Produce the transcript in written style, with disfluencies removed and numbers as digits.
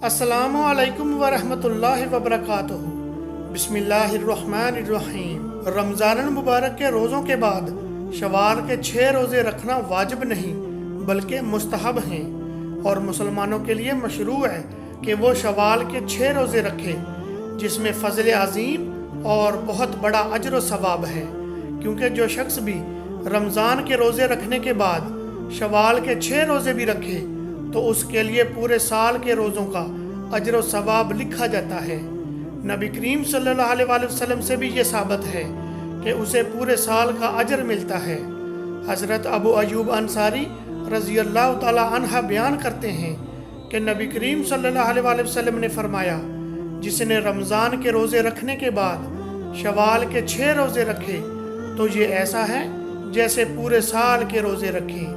अस्सलामु अलैकुम वरहमतुल्लाहि वबरकातुहू। बिस्मिल्लाहिर्रहमानिर्रहीम। रमज़ान मुबारक के रोज़ों के बाद शवाल के 6 रोज़े रखना वाजिब नहीं बल्कि मुस्तहब हैं और मुसलमानों के लिए मशरू है कि वो शवाल के 6 रोज़े रखें, जिसमें फ़ज़ल अज़ीम और बहुत बड़ा अजर व सवाब है। क्योंकि जो शख्स भी रमज़ान के रोज़े रखने के बाद शवाल के 6 रोज़े भी रखे तो उसके लिए पूरे साल के रोज़ों का अजर व सवाब लिखा जाता है। नबी करीम सल्लल्लाहु अलैहि वसल्लम से भी ये साबित है कि उसे पूरे साल का अजर मिलता है। हज़रत अबू अयूब अंसारी रज़ी अल्लाह ताला अन्हा बयान करते हैं कि नबी करीम सल्लल्लाहु अलैहि वसल्लम ने फरमाया, जिसने रमज़ान के रोज़े रखने के बाद शवाल के 6 रोज़े रखे तो ये ऐसा है जैसे पूरे साल के रोज़े रखे।